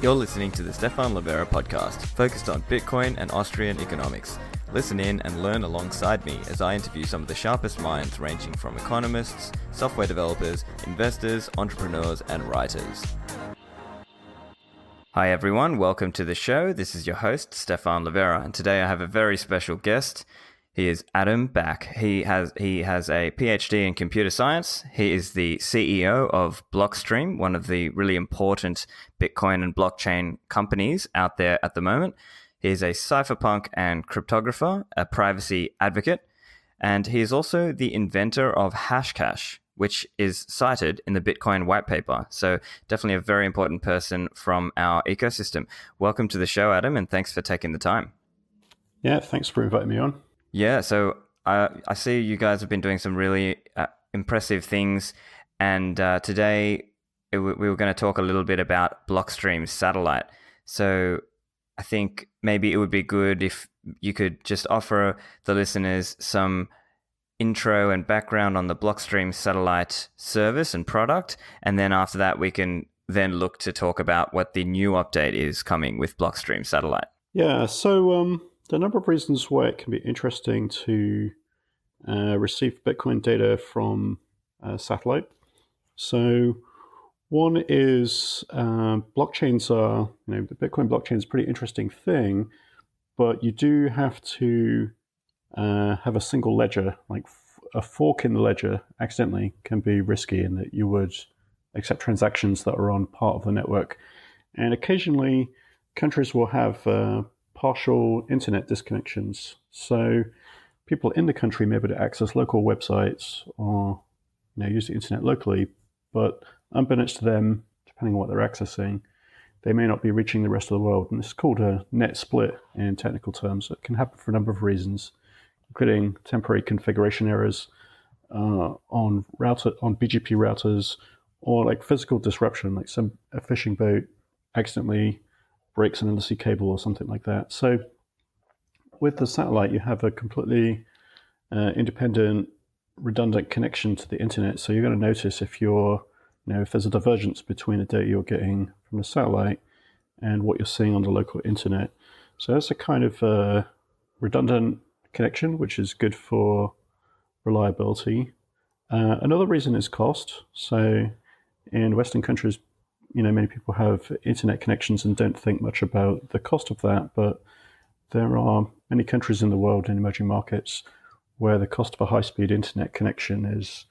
You're listening to the Stephan podcast, focused on Bitcoin and Austrian economics. Listen in and learn alongside me as I interview some of the sharpest minds ranging from economists, software developers, investors, entrepreneurs, and writers. Hi everyone, welcome to the show. This is your host, Stephan, and today I have a very special guest. He is Adam Back. He has a PhD in computer science. He is the CEO of Blockstream, one of the really important Bitcoin and blockchain companies out there at the moment. He is a cypherpunk and cryptographer, a privacy advocate, and he is also the inventor of hashcash, which is cited in the Bitcoin whitepaper. So definitely a very important person from our ecosystem. Welcome to the show, Adam, and thanks for taking the time. Yeah, thanks for inviting me on. Yeah, so I see you guys have been doing some really impressive things, and today we were going to talk a little bit about Blockstream's satellite. So I think maybe it would be good if you could just offer the listeners some intro and background on the Blockstream satellite service and product, and then after that we can then look to talk about what the new update is coming with Blockstream satellite. Yeah, so there are a number of reasons why it can be interesting to receive Bitcoin data from satellite. So one is blockchains are, the Bitcoin blockchain is a pretty interesting thing, but you do have to have a single ledger. Like a fork in the ledger accidentally can be risky in that you would accept transactions that are on part of the network. And occasionally countries will have partial internet disconnections. So people in the country may be able to access local websites or use the internet locally, but unbeknownst to them, depending on what they're accessing, they may not be reaching the rest of the world. And this is called a net split in technical terms. It can happen for a number of reasons, including temporary configuration errors on BGP routers, or like physical disruption, like a fishing boat accidentally breaks an undersea cable or something like that. So with the satellite, you have a completely independent, redundant connection to the internet. So you're going to notice if there's a divergence between the data you're getting from the satellite and what you're seeing on the local internet. So that's a kind of redundant connection, which is good for reliability. Another reason is cost. So in Western countries, many people have internet connections and don't think much about the cost of that, but there are many countries in the world, in emerging markets, where the cost of a high-speed internet connection is,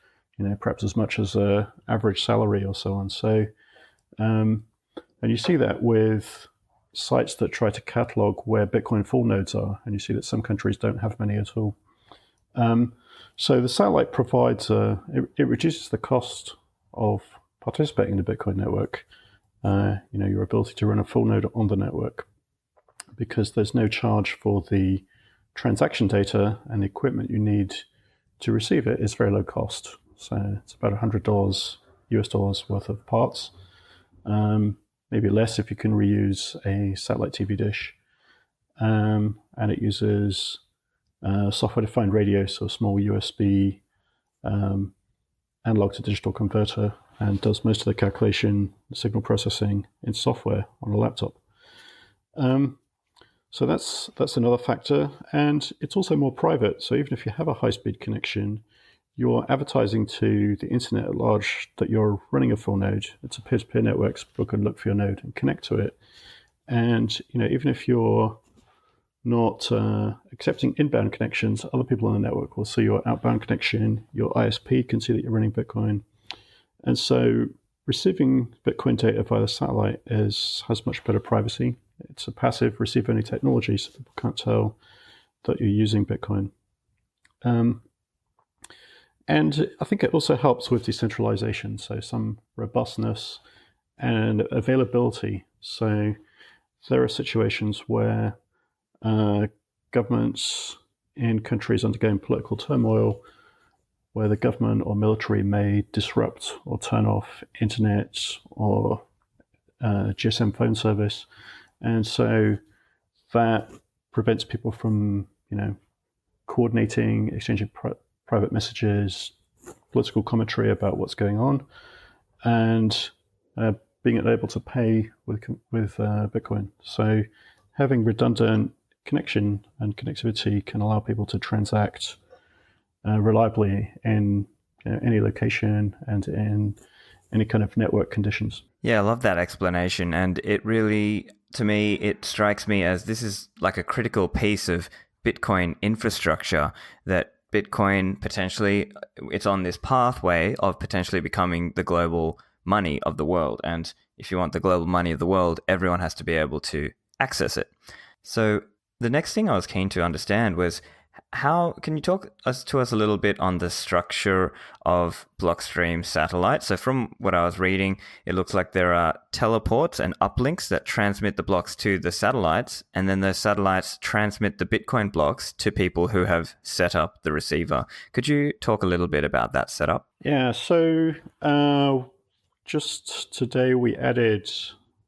perhaps as much as an average salary or so on. So, and you see that with sites that try to catalog where Bitcoin full nodes are, and you see that some countries don't have many at all. So the satellite provides, it reduces the cost of participating in the Bitcoin network, your ability to run a full node on the network, because there's no charge for the transaction data, and the equipment you need to receive it is very low cost. So it's about $100 US dollars worth of parts, maybe less if you can reuse a satellite TV dish. And it uses software-defined radio, so a small USB analog to digital converter, and does most of the calculation, signal processing in software on a laptop. So that's another factor, and it's also more private. So even if you have a high-speed connection, you're advertising to the internet at large that you're running a full node. It's a peer-to-peer network, so people can look for your node and connect to it. And even if you're not accepting inbound connections, other people on the network will see your outbound connection. Your ISP can see that you're running Bitcoin. And so receiving Bitcoin data via the satellite has much better privacy. It's a passive receive-only technology, so people can't tell that you're using Bitcoin. And I think it also helps with decentralization, so some robustness and availability. So there are situations where governments in countries undergoing political turmoil, where the government or military may disrupt or turn off internet or GSM phone service. And so that prevents people from, coordinating, exchanging private messages, political commentary about what's going on. And being able to pay with Bitcoin. So having redundant connection and connectivity can allow people to transact reliably in any location and in any kind of network conditions. Yeah, I love that explanation. And it really, to me, it strikes me as this is like a critical piece of Bitcoin infrastructure that Bitcoin potentially, it's on this pathway of potentially becoming the global money of the world. And if you want the global money of the world, everyone has to be able to access it. So the next thing I was keen to understand was how can you talk to us a little bit on the structure of Blockstream satellites? So from what I was reading, it looks like there are teleports and uplinks that transmit the blocks to the satellites, and then those satellites transmit the Bitcoin blocks to people who have set up the receiver. Could you talk a little bit about that setup? Yeah, so just today we added,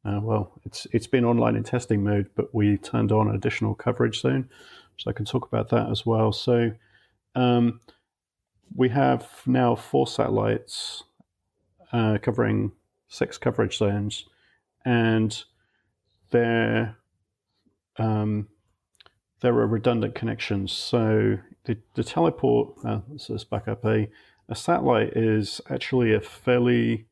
it's been online in testing mode, but we turned on additional coverage zone. So I can talk about that as well. So we have now 4 satellites covering 6 coverage zones, and there are redundant connections. So the teleport, let's back up. A satellite is actually a fairly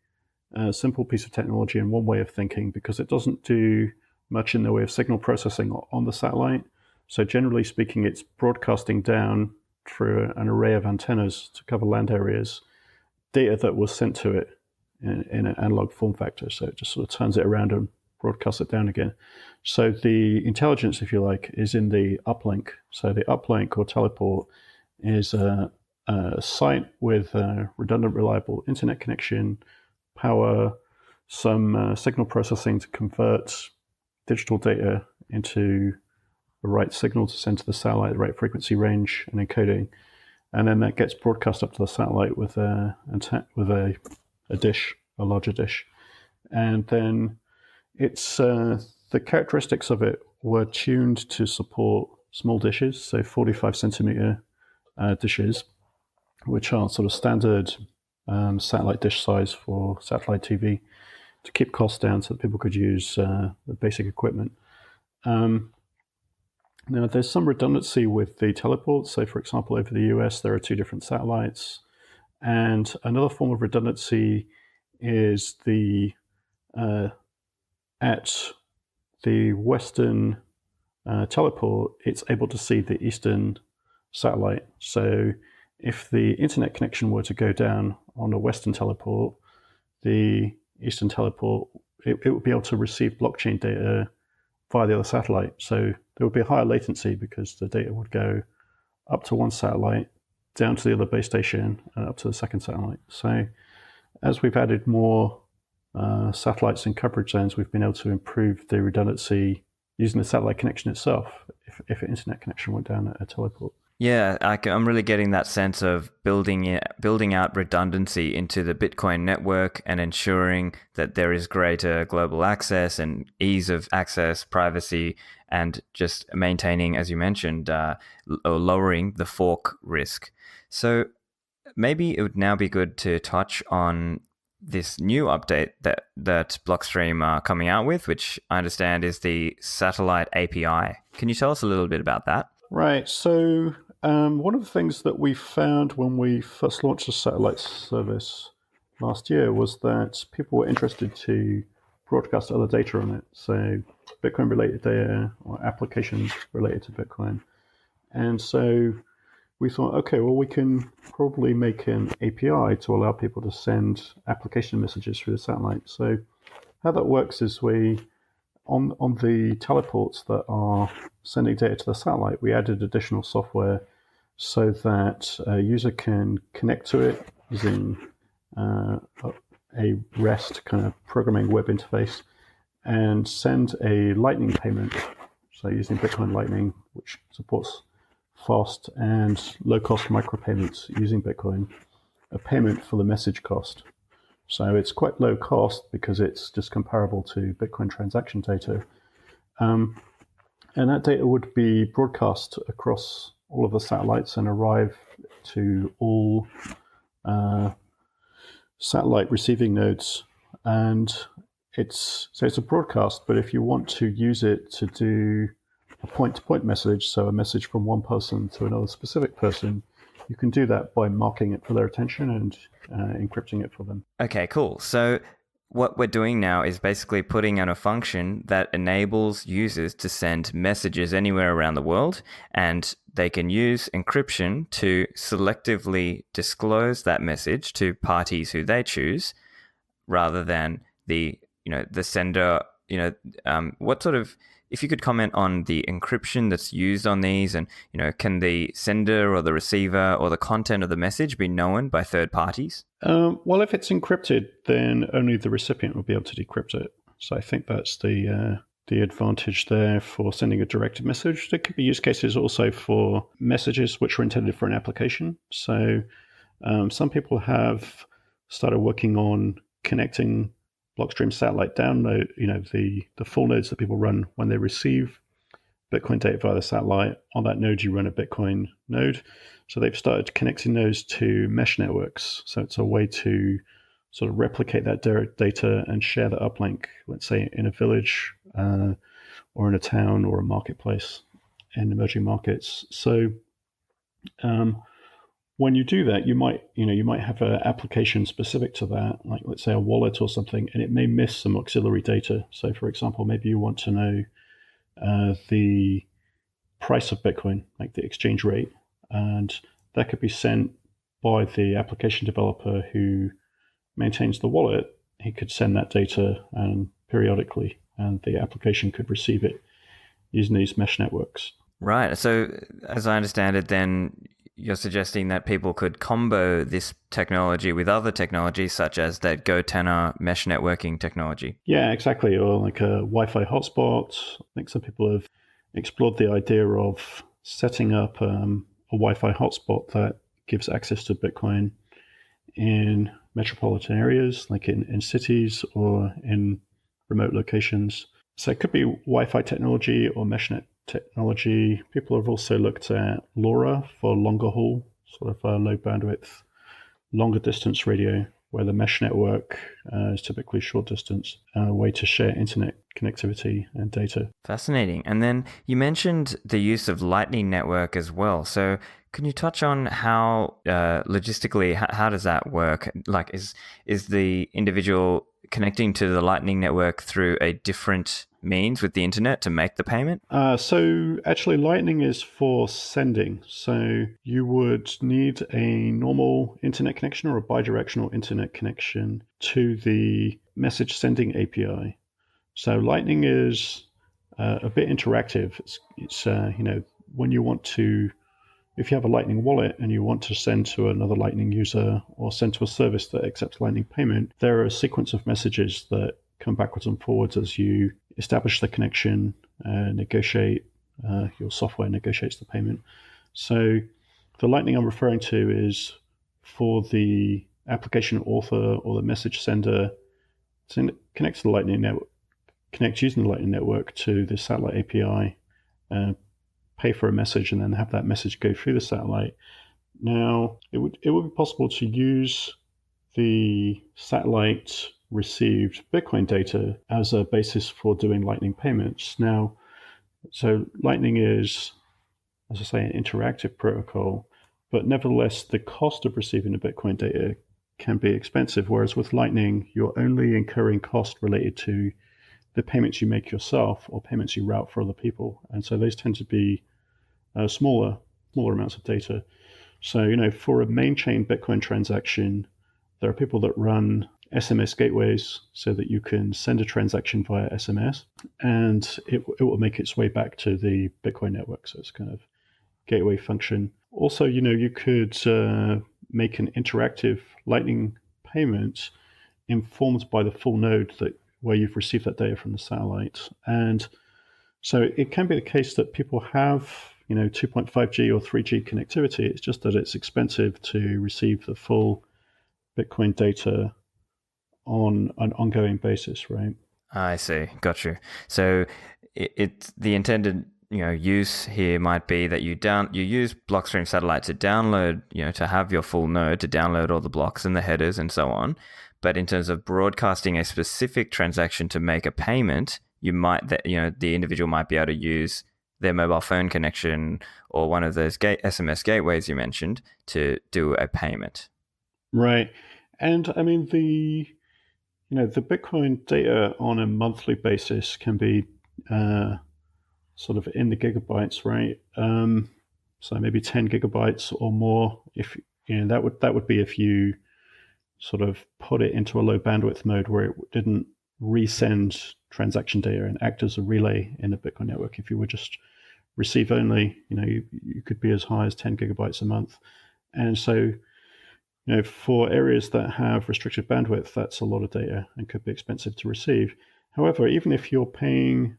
simple piece of technology in one way of thinking, because it doesn't do much in the way of signal processing on the satellite. So generally speaking, it's broadcasting down through an array of antennas to cover land areas, data that was sent to it in an analog form factor. So it just sort of turns it around and broadcasts it down again. So the intelligence, if you like, is in the uplink. So the uplink or teleport is a site with a redundant, reliable internet connection, power, some signal processing to convert digital data into the right signal to send to the satellite, the right frequency range, and encoding, and then that gets broadcast up to the satellite with a dish, a larger dish, and then it's the characteristics of it were tuned to support small dishes, so 45 centimeter dishes, which are sort of standard satellite dish size for satellite TV, to keep costs down so that people could use the basic equipment. Now, there's some redundancy with the teleports. So, for example, over the US, there are 2 different satellites. And another form of redundancy is at the Western teleport, it's able to see the Eastern satellite. So if the internet connection were to go down on a Western teleport, the Eastern teleport, it would be able to receive blockchain data via the other satellite. So there would be a higher latency because the data would go up to one satellite, down to the other base station, and up to the second satellite. So as we've added more satellites and coverage zones, we've been able to improve the redundancy using the satellite connection itself if an internet connection went down at a teleport. Yeah, I'm really getting that sense of building out redundancy into the Bitcoin network and ensuring that there is greater global access and ease of access, privacy, and just maintaining, as you mentioned, or lowering the fork risk. So maybe it would now be good to touch on this new update that Blockstream are coming out with, which I understand is the satellite API. Can you tell us a little bit about that? Right. So one of the things that we found when we first launched the satellite service last year was that people were interested to broadcast other data on it. So Bitcoin-related data or applications related to Bitcoin. And so we thought, okay, well, we can probably make an API to allow people to send application messages through the satellite. So how that works is on the teleports that are sending data to the satellite, we added additional software so that a user can connect to it using a REST kind of programming web interface and send a Lightning payment. So using Bitcoin Lightning, which supports fast and low-cost micropayments using Bitcoin, a payment for the message cost. So it's quite low cost because it's just comparable to Bitcoin transaction data. And that data would be broadcast across all of the satellites and arrive to all satellite receiving nodes. And it's a broadcast, but if you want to use it to do a point-to-point message, so a message from one person to another specific person, you can do that by marking it for their attention and encrypting it for them. Okay, cool. So what we're doing now is basically putting in a function that enables users to send messages anywhere around the world, and they can use encryption to selectively disclose that message to parties who they choose, rather than the sender. What sort of, if you could comment on the encryption that's used on these, and can the sender or the receiver or the content of the message be known by third parties? Well, if it's encrypted, then only the recipient will be able to decrypt it. So I think that's the advantage there for sending a directed message. There could be use cases also for messages which are intended for an application. So some people have started working on connecting Blockstream satellite download, the full nodes that people run when they receive Bitcoin data via the satellite. On that node, you run a Bitcoin node. So they've started connecting those to mesh networks. So it's a way to sort of replicate that data and share the uplink, let's say in a village or in a town or a marketplace in emerging markets. So when you do that, you might have an application specific to that, like let's say a wallet or something, and it may miss some auxiliary data. So for example, maybe you want to know the price of Bitcoin, like the exchange rate, and that could be sent by the application developer who maintains the wallet. He could send that data periodically, and the application could receive it using these mesh networks. Right. So as I understand it, then you're suggesting that people could combo this technology with other technologies, such as that GoTenor mesh networking technology. Yeah, exactly. Or like a Wi-Fi hotspot. I think some people have explored the idea of setting up a Wi-Fi hotspot that gives access to Bitcoin in metropolitan areas, like in cities or in remote locations. So it could be Wi-Fi technology or meshnet technology. People have also looked at LoRa for longer haul, sort of low bandwidth, longer distance radio, where the mesh network is typically short distance, a way to share internet connectivity and data. Fascinating. And then you mentioned the use of Lightning Network as well. So can you touch on how logistically, how does that work? Like, is the individual connecting to the Lightning Network through a different means with the internet to make the payment? So actually Lightning is for sending. So you would need a normal internet connection or a bidirectional internet connection to the message sending API. So Lightning is a bit interactive. It's when you want to, if you have a Lightning wallet and you want to send to another Lightning user or send to a service that accepts Lightning payment, there are a sequence of messages that come backwards and forwards as you establish the connection, negotiate, your software negotiates the payment. So the Lightning I'm referring to is for the application author or the message sender to connect to the Lightning network, connect using the Lightning network to the satellite API, pay for a message, and then have that message go through the satellite. Now, it would be possible to use the satellite received Bitcoin data as a basis for doing Lightning payments. Now, so Lightning is, as I say, an interactive protocol, but nevertheless, the cost of receiving the Bitcoin data can be expensive, whereas with Lightning, you're only incurring cost related to the payments you make yourself or payments you route for other people. And so those tend to be smaller amounts of data. So, for a main chain Bitcoin transaction, there are people that run SMS gateways so that you can send a transaction via SMS and it will make its way back to the Bitcoin network. So it's kind of gateway function. Also, you could make an interactive Lightning payment informed by the full node where you've received that data from the satellite. And so it can be the case that people have 2.5G or 3G connectivity. It's just that it's expensive to receive the full Bitcoin data on an ongoing basis, right? I see. Got you. So it's the intended use here might be that you use Blockstream Satellite to download, to have your full node, to download all the blocks and the headers and so on. But in terms of broadcasting a specific transaction to make a payment, the individual might be able to use their mobile phone connection or one of those SMS gateways you mentioned to do a payment. Right. And I mean, the Bitcoin data on a monthly basis can be sort of in the gigabytes, right? So maybe 10 gigabytes or more. If that would be if you sort of put it into a low bandwidth mode where it didn't resend transaction data and act as a relay in the Bitcoin network. If you were just receive only, you could be as high as 10 gigabytes a month. And so, for areas that have restricted bandwidth, that's a lot of data and could be expensive to receive. However, even if you're paying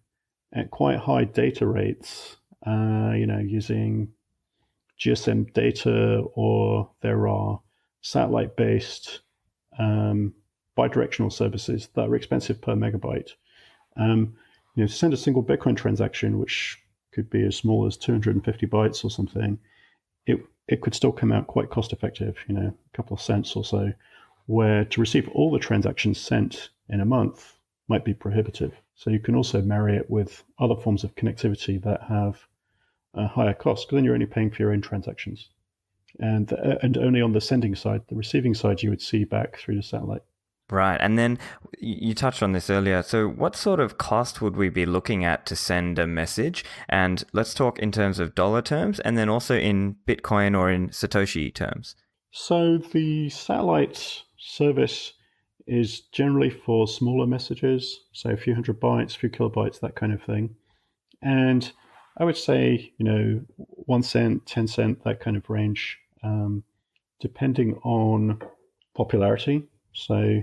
at quite high data rates, using GSM data, or there are satellite-based bidirectional services that are expensive per megabyte. To send a single Bitcoin transaction, which could be as small as 250 bytes or something, it could still come out quite cost effective, a couple of cents or so, where to receive all the transactions sent in a month might be prohibitive. So you can also marry it with other forms of connectivity that have a higher cost, because then you're only paying for your own transactions. And only on the sending side. The receiving side you would see back through the satellite. Right. And then you touched on this earlier. So what sort of cost would we be looking at to send a message? And let's talk in terms of dollar terms and then also in Bitcoin or in Satoshi terms. So the satellite service is generally for smaller messages, so a few hundred bytes, a few kilobytes, that kind of thing. And I would say, 1 cent, 10 cent, that kind of range, depending on popularity. So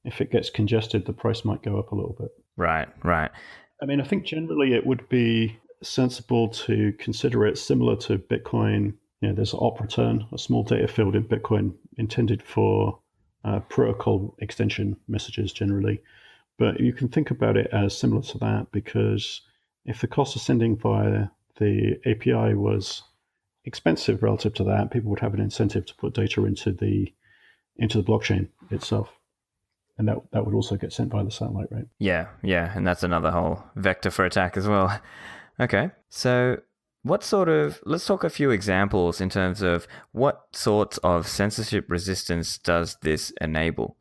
if it gets congested, the price might go up a little bit. Right. I mean, I think generally it would be sensible to consider it similar to Bitcoin. There's an op return, a small data field in Bitcoin intended for protocol extension messages generally. But you can think about it as similar to that, because if the cost of sending via the API was expensive relative to that, people would have an incentive to put data into the blockchain itself. And that would also get sent by the satellite, right? Yeah. And that's another whole vector for attack as well. Okay. So let's talk a few examples in terms of what sorts of censorship resistance does this enable?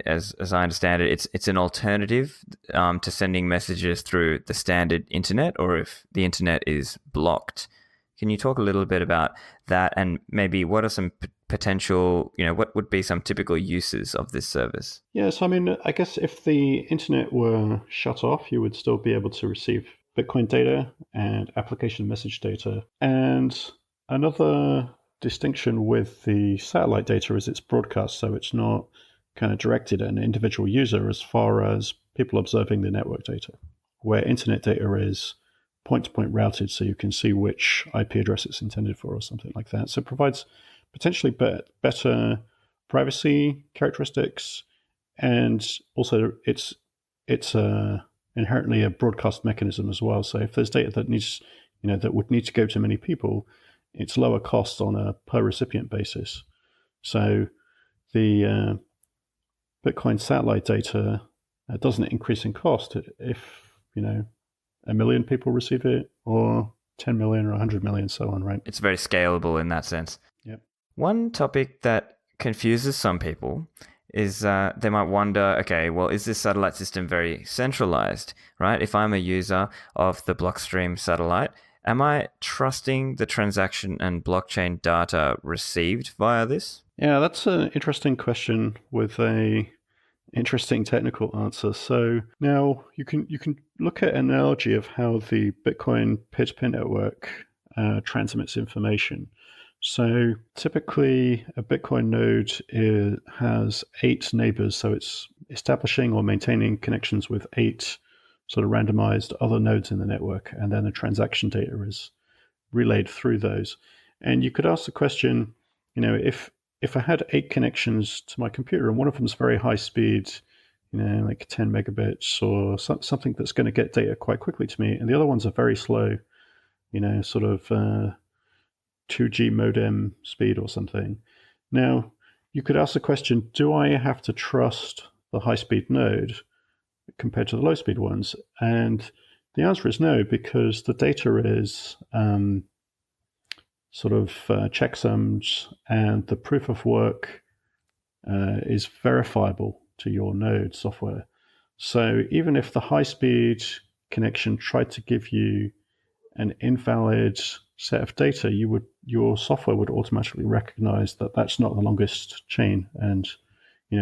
As I understand it, it's an alternative to sending messages through the standard internet, or if the internet is blocked. Can you talk a little bit about that, and maybe what are some potential, what would be some typical uses of this service? Yes, I mean, I guess if the internet were shut off, you would still be able to receive Bitcoin data and application message data. And another distinction with the satellite data is it's broadcast, so it's not kind of directed at an individual user as far as people observing the network data, where internet data is point-to-point routed, so you can see which IP address it's intended for or something like that. So it provides potentially better privacy characteristics, and also it's inherently a broadcast mechanism as well. So if there's data that needs, that would need to go to many people, it's lower cost on a per recipient basis. So the Bitcoin satellite data doesn't increase in cost if 1 million people receive it, or 10 million or 100 million, so on, right? It's very scalable in that sense. Yep. One topic that confuses some people is they might wonder, okay, well, is this satellite system very centralized, right? If I'm a user of the Blockstream satellite, am I trusting the transaction and blockchain data received via this? Yeah, that's an interesting question with a interesting technical answer. So now you can look at an analogy of how the Bitcoin peer-to-peer network transmits information. So typically a Bitcoin node has 8 neighbors, so it's establishing or maintaining connections with 8 sort of randomized other nodes in the network, and then the transaction data is relayed through those. And you could ask the question, if I had 8 connections to my computer and one of them is very high speed, like 10 megabits or something that's going to get data quite quickly to me, and the other ones are very slow, sort of 2G modem speed or something. Now, you could ask the question, do I have to trust the high-speed node compared to the low-speed ones? And the answer is no, because the data is sort of checksums, and the proof of work is verifiable to your node software. So even if the high-speed connection tried to give you an invalid set of data, your software would automatically recognize that that's not the longest chain, and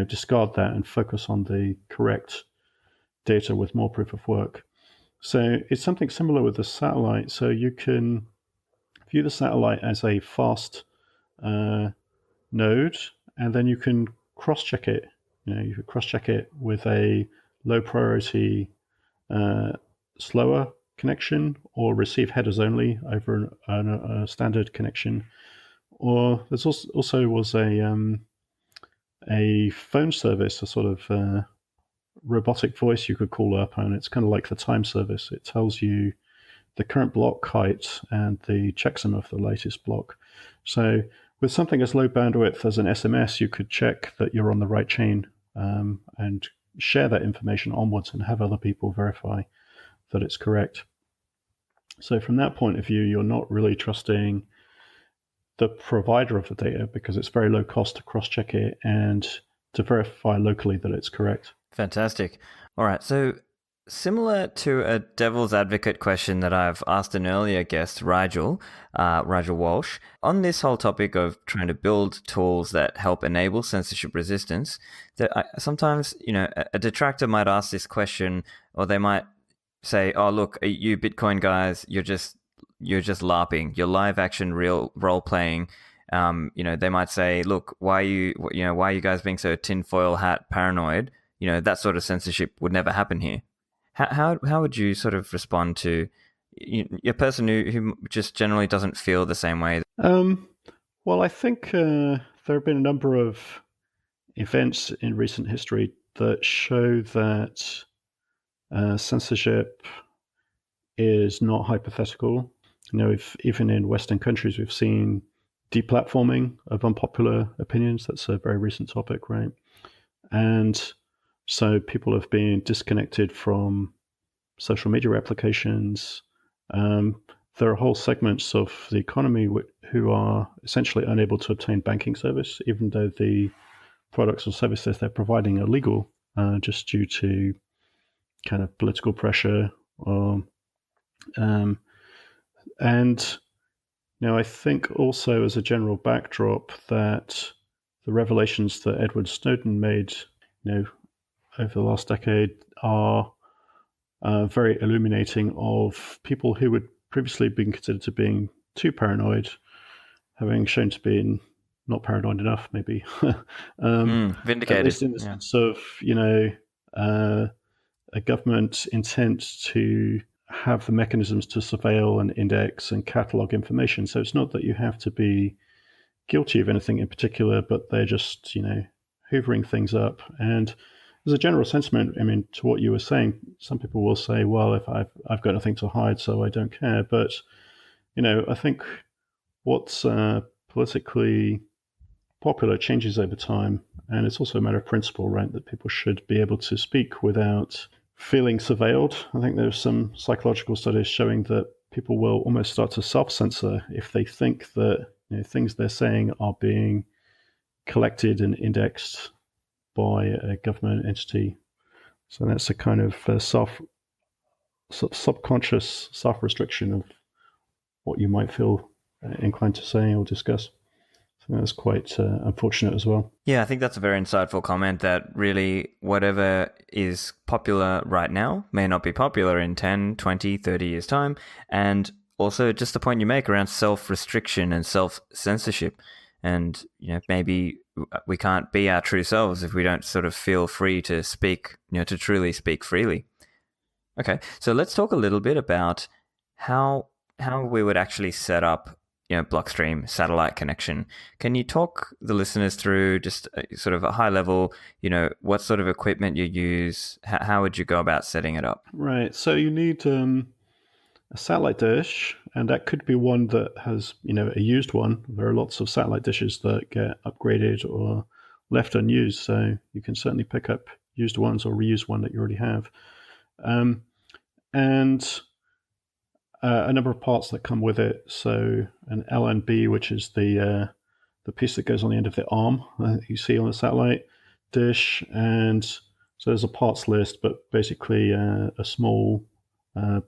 discard that and focus on the correct data with more proof of work. So it's something similar with the satellite. So you can view the satellite as a fast node, and then you can cross-check it. You could cross-check it with a low priority, slower connection, or receive headers only over a standard connection. Or there's also was a phone service, a sort of robotic voice you could call up, and it's kind of like the time service. It tells you the current block height and the checksum of the latest block. So with something as low bandwidth as an SMS, you could check that you're on the right chain and share that information onwards and have other people verify that it's correct. So from that point of view, you're not really trusting the provider of the data because it's very low cost to cross-check it and to verify locally that it's correct. Fantastic. All right. So similar to a devil's advocate question that I've asked an earlier guest, Rigel Walsh, on this whole topic of trying to build tools that help enable censorship resistance, that sometimes, a detractor might ask this question, or they might say, "Oh, look, you Bitcoin guys, you're just LARPing. You're live action real role playing." They might say, "Look, why are you guys being so tinfoil hat paranoid? That sort of censorship would never happen here." How would you sort of respond to a person who just generally doesn't feel the same way? Well, I think there have been a number of events in recent history that show that censorship is not hypothetical. Even in Western countries, we've seen deplatforming of unpopular opinions. That's a very recent topic, right? And so people have been disconnected from social media applications. There are whole segments of the economy who are essentially unable to obtain banking service, even though the products or services they're providing are legal, just due to kind of political pressure. And I think also as a general backdrop that the revelations that Edward Snowden made, over the last decade are very illuminating of people who would previously been considered to being too paranoid, having shown to be not paranoid enough, maybe. Vindicated. At least in the sense of, a government intent to have the mechanisms to surveil and index and catalog information. So it's not that you have to be guilty of anything in particular, but they're just, hoovering things up. And as a general sentiment, to what you were saying, some people will say, well, if I've got nothing to hide, so I don't care. But, I think what's politically popular changes over time. And it's also a matter of principle, right, that people should be able to speak without feeling surveilled. I think there's some psychological studies showing that people will almost start to self-censor if they think that things they're saying are being collected and indexed by a government entity. So that's a kind of subconscious self-restriction of what you might feel inclined to say or discuss. So that's quite unfortunate as well. Yeah, I think that's a very insightful comment, that really whatever is popular right now may not be popular in 10, 20, 30 years' time. And also just the point you make around self-restriction and self-censorship. And, maybe we can't be our true selves if we don't sort of feel free to speak, to truly speak freely. Okay, so let's talk a little bit about how we would actually set up Blockstream satellite connection. Can you talk the listeners through just sort of a high level, what sort of equipment you use? How would you go about setting it up? Right. So you need a satellite dish, and that could be one that has, a used one. There are lots of satellite dishes that get upgraded or left unused. So you can certainly pick up used ones or reuse one that you already have. And a number of parts that come with it. So an LNB, which is the piece that goes on the end of the arm that you see on a satellite dish. And so there's a parts list, but basically a small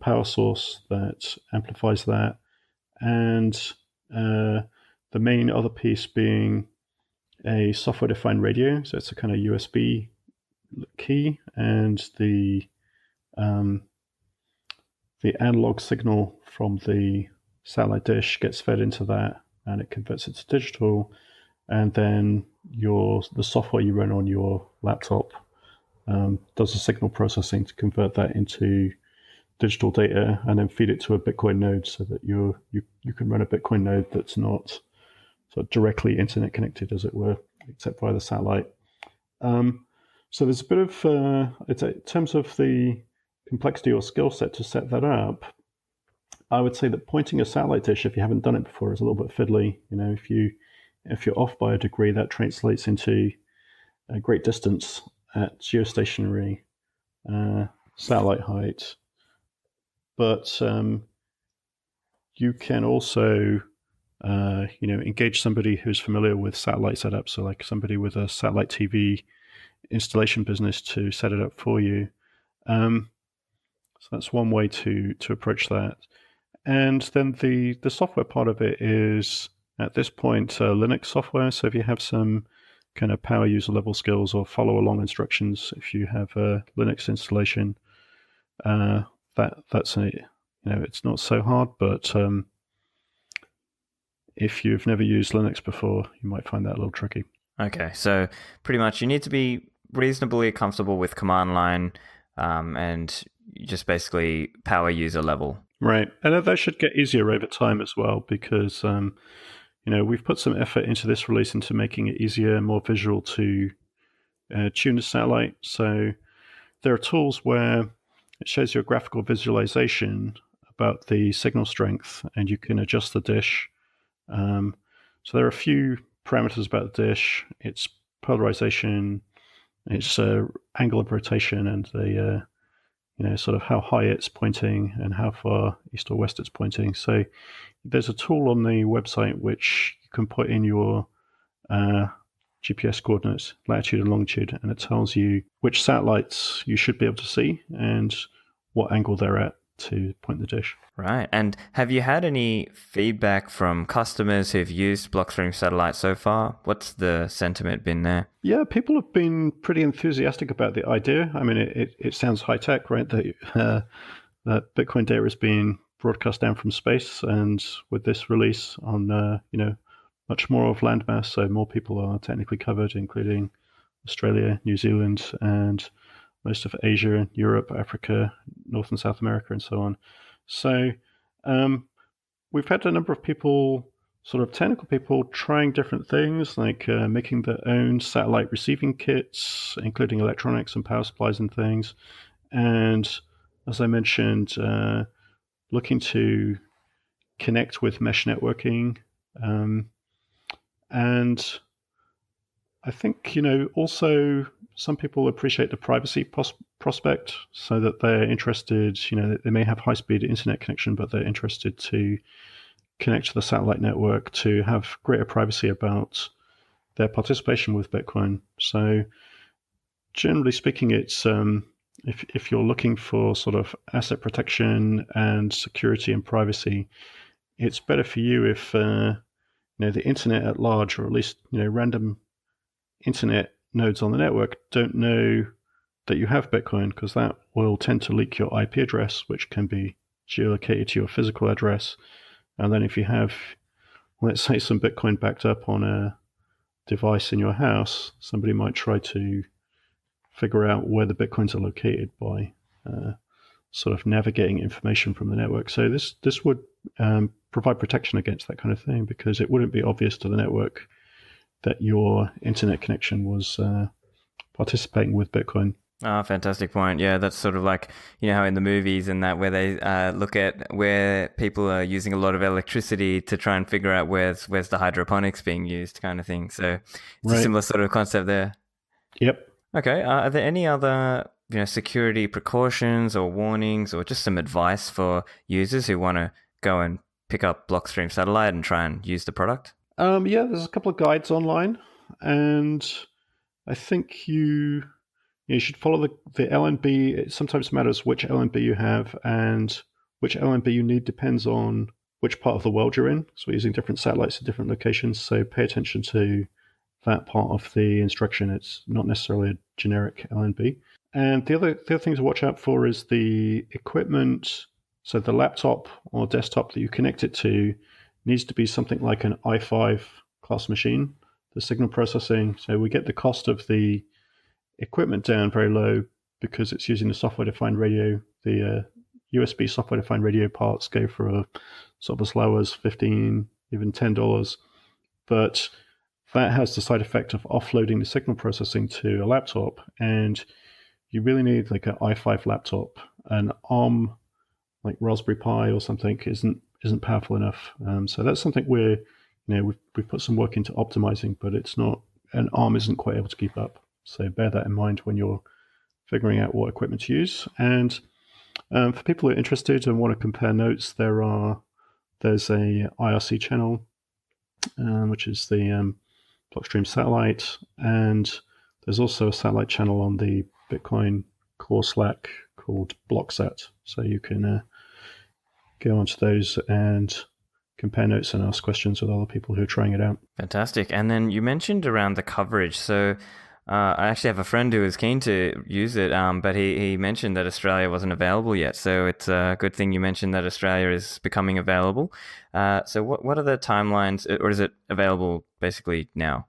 power source that amplifies that. And the main other piece being a software-defined radio. So it's a kind of USB key, and the analog signal from the satellite dish gets fed into that, and it converts it to digital. And then the software you run on your laptop does the signal processing to convert that into digital data, and then feed it to a Bitcoin node so that you can run a Bitcoin node that's not sort of directly internet connected, as it were, except via the satellite. So there's a bit of, in terms of the complexity or skill set to set that up, I would say that pointing a satellite dish, if you haven't done it before, is a little bit fiddly. If you're off by a degree, that translates into a great distance at geostationary satellite height. But you can also, engage somebody who's familiar with satellite setup. So like somebody with a satellite TV installation business to set it up for you. So that's one way to approach that. And then the software part of it is, at this point, Linux software. So if you have some kind of power user level skills or follow along instructions, if you have a Linux installation, that's it's not so hard, but if you've never used Linux before, you might find that a little tricky. Okay, so pretty much you need to be reasonably comfortable with command line, and just basically power user level. Right, and that should get easier over time as well, because we've put some effort into this release into making it easier, more visual to tune the satellite. So there are tools where it shows you a graphical visualization about the signal strength, and you can adjust the dish. So there are a few parameters about the dish: its polarization, its angle of rotation, and the sort of how high it's pointing and how far east or west it's pointing. So there's a tool on the website which you can put in your GPS coordinates, latitude and longitude, and it tells you which satellites you should be able to see and what angle they're at to point the dish. Right. And have you had any feedback from customers who've used Blockstream Satellite so far? What's the sentiment been there? Yeah, people have been pretty enthusiastic about the idea. I mean, it sounds high tech, right? That Bitcoin data is being broadcast down from space, and with this release on much more of landmass, so more people are technically covered, including Australia, New Zealand, and most of Asia, Europe, Africa, North and South America, and so on. So we've had a number of people, sort of technical people, trying different things, like making their own satellite receiving kits, including electronics and power supplies and things. And as I mentioned, looking to connect with mesh networking. And I think, also some people appreciate the privacy prospect, so that they're interested, they may have high-speed internet connection, but they're interested to connect to the satellite network to have greater privacy about their participation with Bitcoin. So generally speaking, it's if you're looking for sort of asset protection and security and privacy, it's better for you if the internet at large, or at least random internet nodes on the network, don't know that you have Bitcoin, because that will tend to leak your IP address, which can be geolocated to your physical address. And then if you have, let's say, some Bitcoin backed up on a device in your house, somebody might try to figure out where the Bitcoins are located by sort of navigating information from the network. So this would provide protection against that kind of thing, because it wouldn't be obvious to the network that your internet connection was participating with Bitcoin. Ah, fantastic point. Yeah, that's sort of like, how in the movies and that where they look at where people are using a lot of electricity to try and figure out where's the hydroponics being used kind of thing. So it's a Right. similar sort of concept there. Yep. Okay. Are there any other, security precautions or warnings or just some advice for users who want to go and pick up Blockstream Satellite and try and use the product? Yeah, there's a couple of guides online, and I think you should follow the LNB. It sometimes matters which LNB you have, and which LNB you need depends on which part of the world you're in. So we're using different satellites at different locations, so pay attention to that part of the instruction. It's not necessarily a generic LNB. And the other thing to watch out for is the equipment. So the laptop or desktop that you connect it to needs to be something like an i5 class machine. The signal processing. So we get the cost of the equipment down very low because it's using the software-defined radio. The USB software-defined radio parts go for a sort of as low as $15, even $10. But that has the side effect of offloading the signal processing to a laptop, and you really need like an i5 laptop. An ARM like Raspberry Pi or something isn't powerful enough. So that's something we've put some work into optimizing, but it's not, an ARM isn't quite able to keep up. So bear that in mind when you're figuring out what equipment to use. And for people who are interested and want to compare notes, there's a IRC channel, which is the Blockstream satellite, and there's also a satellite channel on the Bitcoin core Slack called Blocksat. So you can go onto those and compare notes and ask questions with other people who are trying it out. Fantastic. And then you mentioned around the coverage. So I actually have a friend who is keen to use it, but he mentioned that Australia wasn't available yet. So it's a good thing you mentioned that Australia is becoming available. So what are the timelines, or is it available basically now?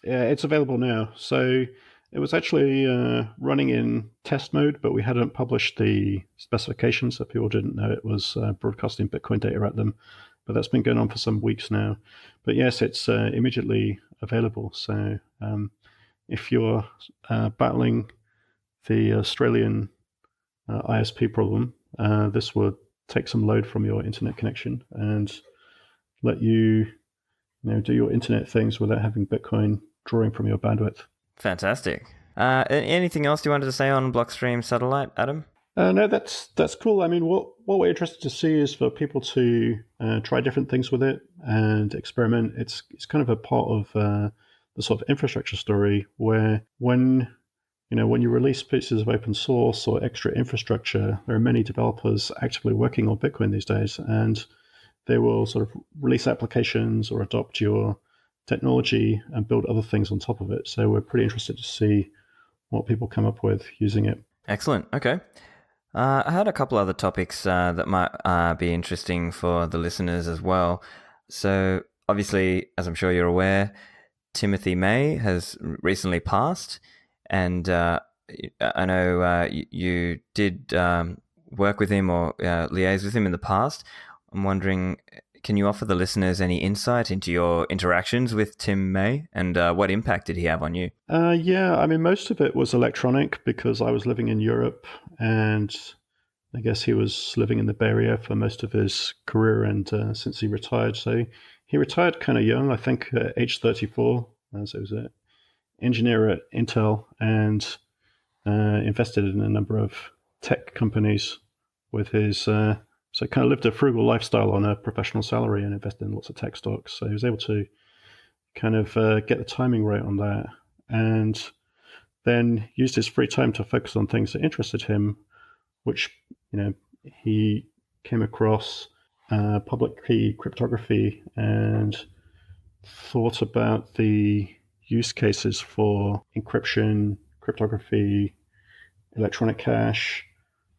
Yeah, it's available now. So it was actually running in test mode, but we hadn't published the specifications, so people didn't know it was broadcasting Bitcoin data at them. But that's been going on for some weeks now. But yes, it's immediately available. So if you're battling the Australian ISP problem, this would take some load from your internet connection and let you do your internet things without having Bitcoin drawing from your bandwidth. Fantastic. Anything else you wanted to say on Blockstream Satellite, Adam? No, that's cool. I mean, what we're interested to see is for people to try different things with it and experiment. It's kind of a part of the sort of infrastructure story where when you release pieces of open source or extra infrastructure, there are many developers actively working on Bitcoin these days, and they will sort of release applications or adopt your technology and build other things on top of it. So we're pretty interested to see what people come up with using it. Excellent. Okay. I had a couple other topics that might be interesting for the listeners as well. So, obviously, as I'm sure you're aware, Timothy May has recently passed, and I know you did work with him or liaise with him in the past. I'm wondering, can you offer the listeners any insight into your interactions with Tim May, and what impact did he have on you? Yeah, I mean, most of it was electronic because I was living in Europe, and I guess he was living in the Bay Area for most of his career, and since he retired. So he retired kind of young, I think at age 34, as he was an engineer at Intel, and invested in a number of tech companies with his. So kind of lived a frugal lifestyle on a professional salary and invested in lots of tech stocks. So he was able to kind of get the timing right on that, and then used his free time to focus on things that interested him, which he came across public key cryptography and thought about the use cases for encryption, cryptography, electronic cache.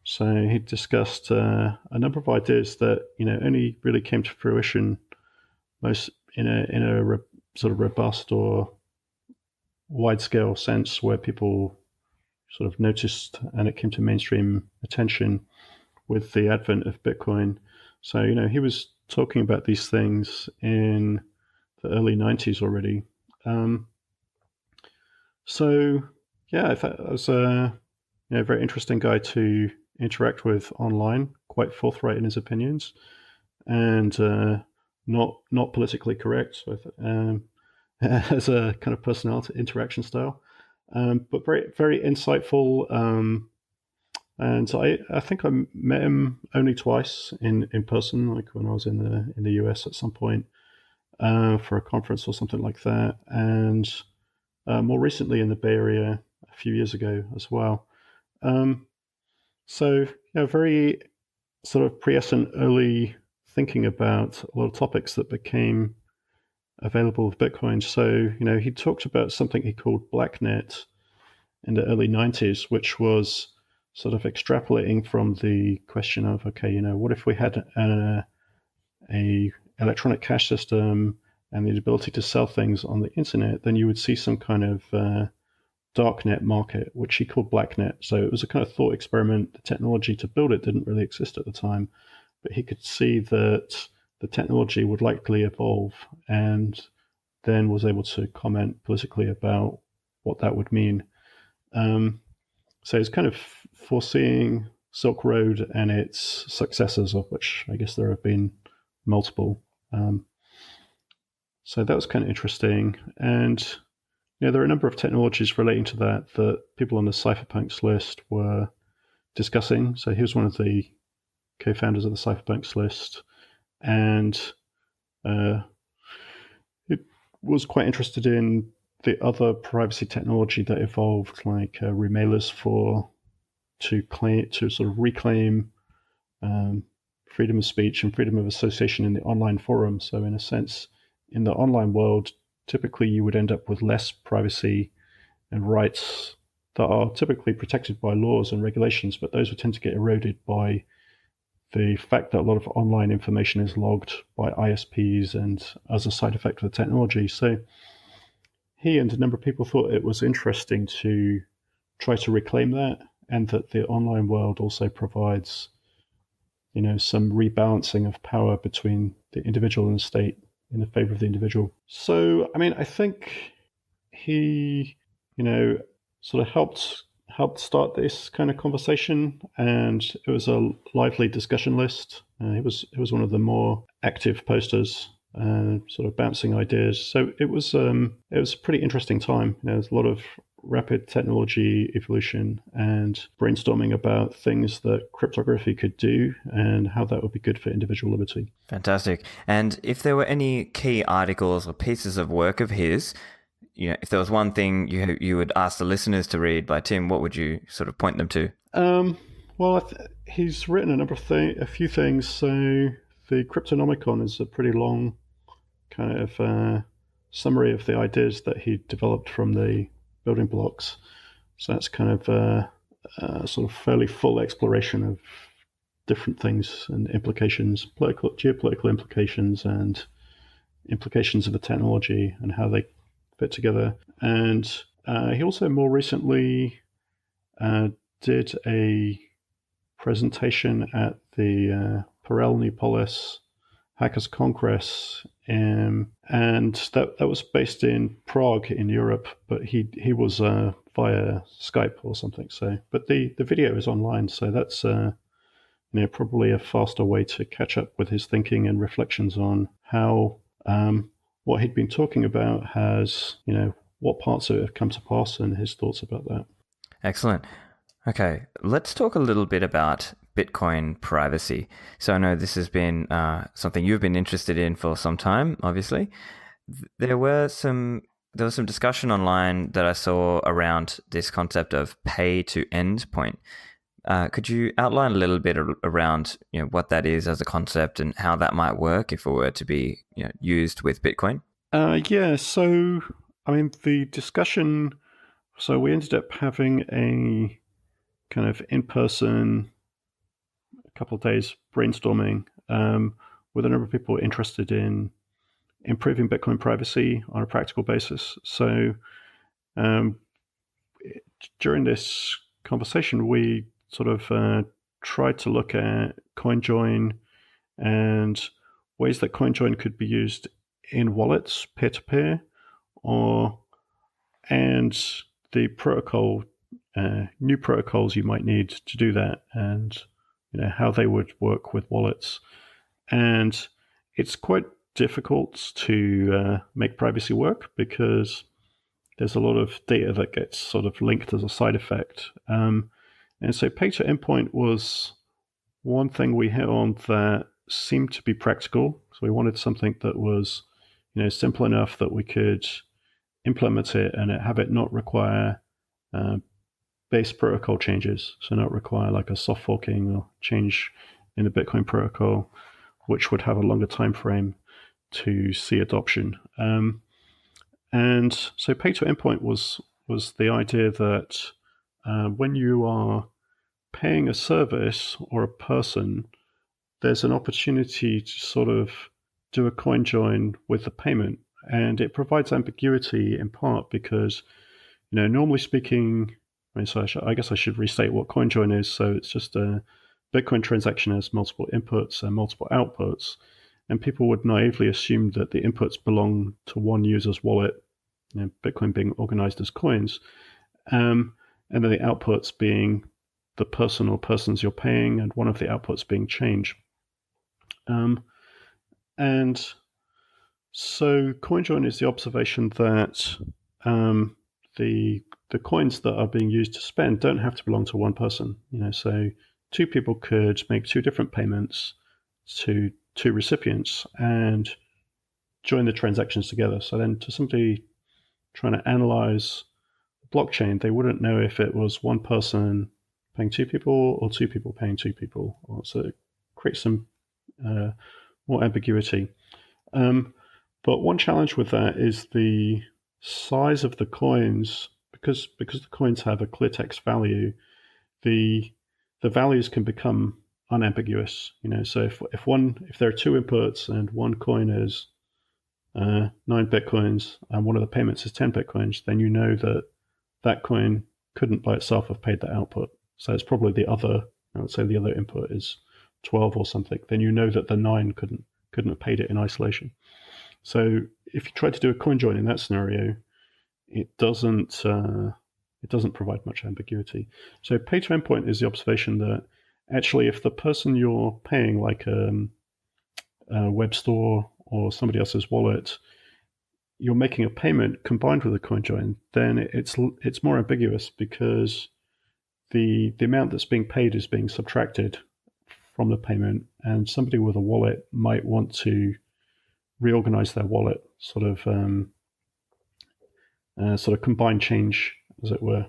So he discussed a number of ideas that only really came to fruition most in a sort of robust or wide scale sense where people sort of noticed and it came to mainstream attention with the advent of Bitcoin. So he was talking about these things in the early 90s already. So yeah, I thought it was very interesting guy to interact with online, quite forthright in his opinions, and not politically correct as a kind of personality interaction style, but very very insightful. And I think I met him only twice in person, like when I was in the US at some point for a conference or something like that, and more recently in the Bay Area a few years ago as well. So very sort of prescient early thinking about a lot of topics that became available with Bitcoin. So he talked about something he called Blacknet in the early 90s, which was sort of extrapolating from the question of, okay, what if we had a electronic cash system and the ability to sell things on the internet, then you would see some kind of darknet market, which he called Blacknet. So it was a kind of thought experiment. The technology to build it didn't really exist at the time, but he could see that the technology would likely evolve, and then was able to comment politically about what that would mean. So it's kind of foreseeing Silk Road and its successors, of which I guess there have been multiple. So that was kind of interesting. And there are a number of technologies relating to that people on the Cypherpunks list were discussing. So he was one of the co-founders of the Cypherpunks list, and it was quite interested in the other privacy technology that evolved, like remailers to sort of reclaim freedom of speech and freedom of association in the online forum. So in a sense, in the online world, typically you would end up with less privacy and rights that are typically protected by laws and regulations, but those would tend to get eroded by the fact that a lot of online information is logged by ISPs and as a side effect of the technology. So he and a number of people thought it was interesting to try to reclaim that, and that the online world also provides some rebalancing of power between the individual and the state in the favor of the individual. So, I think he, sort of helped start this kind of conversation, and it was a lively discussion list. He was one of the more active posters, sort of bouncing ideas. So it was a pretty interesting time. There's a lot of rapid technology evolution and brainstorming about things that cryptography could do and how that would be good for individual liberty. Fantastic. And if there were any key articles or pieces of work of his, if there was one thing you would ask the listeners to read by Tim, what would you sort of point them to? Well, he's written a few things. So the Cryptonomicon is a pretty long kind of summary of the ideas that he developed from the building blocks. So that's kind of a sort of fairly full exploration of different things and implications, geopolitical implications, and implications of the technology and how they fit together. And he also more recently did a presentation at the Perel New Polis Hackers Congress, and that was based in Prague in Europe, but he was via Skype or something. So, but the video is online, so that's probably a faster way to catch up with his thinking and reflections on how what he'd been talking about has, what parts of it have come to pass and his thoughts about that. Excellent. Okay, let's talk a little bit about Bitcoin privacy. So I know this has been something you've been interested in for some time, obviously. There was some discussion online that I saw around this concept of pay to endpoint. Could you outline a little bit around what that is as a concept and how that might work if it were to be used with Bitcoin? Yeah. So the discussion. So we ended up having a kind of in-person, a couple of days brainstorming with a number of people interested in improving Bitcoin privacy on a practical basis. So during this conversation, we sort of tried to look at CoinJoin and ways that CoinJoin could be used in wallets, peer-to-peer, and the protocol new protocols you might need to do that, and how they would work with wallets. And it's quite difficult to make privacy work because there's a lot of data that gets sort of linked as a side effect. And so pay to endpoint was one thing we hit on that seemed to be practical. So we wanted something that was, simple enough that we could implement it and have it not require base protocol changes. So not require like a soft forking or change in the Bitcoin protocol, which would have a longer time frame to see adoption. And so pay to endpoint was the idea that when you are paying a service or a person, there's an opportunity to sort of do a coin join with the payment. And it provides ambiguity in part because, normally speaking, I guess I should restate what coin join is. So it's just a Bitcoin transaction has multiple inputs and multiple outputs. And people would naively assume that the inputs belong to one user's wallet, Bitcoin being organized as coins, and then the outputs being the person or persons you're paying, and one of the outputs being change. And so CoinJoin is the observation that the coins that are being used to spend don't have to belong to one person. So two people could make two different payments to two recipients and join the transactions together. So then to somebody trying to analyze the blockchain, they wouldn't know if it was one person paying two people or two people paying two people. So it creates some more ambiguity. But one challenge with that is the size of the coins, because the coins have a clear text value, the values can become unambiguous. So if there are two inputs and one coin is 9 bitcoins and one of the payments is 10 bitcoins, then you know that coin couldn't by itself have paid the output. So it's probably the other. Let's say the other input is 12 or something. Then you know that the 9 couldn't have paid it in isolation. So if you try to do a coin join in that scenario, it doesn't provide much ambiguity. So pay to endpoint is the observation that actually if the person you're paying, like a web store or somebody else's wallet, you're making a payment combined with a coin join, then it's more ambiguous because the amount that's being paid is being subtracted from the payment, and somebody with a wallet might want to reorganize their wallet, sort of combine change, as it were,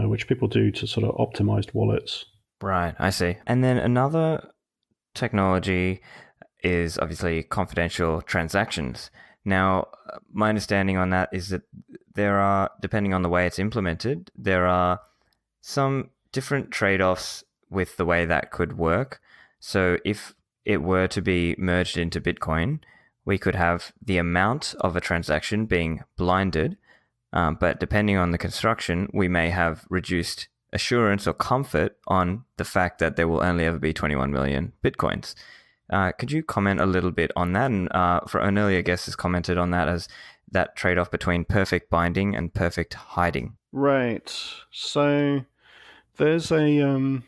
which people do to sort of optimized wallets. Right, I see. And then another technology is obviously confidential transactions. Now, my understanding on that is that there are, depending on the way it's implemented, there are some different trade-offs with the way that could work. So if it were to be merged into Bitcoin, we could have the amount of a transaction being blinded, but depending on the construction, we may have reduced assurance or comfort on the fact that there will only ever be 21 million Bitcoins. Could you comment a little bit on that? And for an earlier guest has commented on that as that trade-off between perfect binding and perfect hiding. Right. So there's a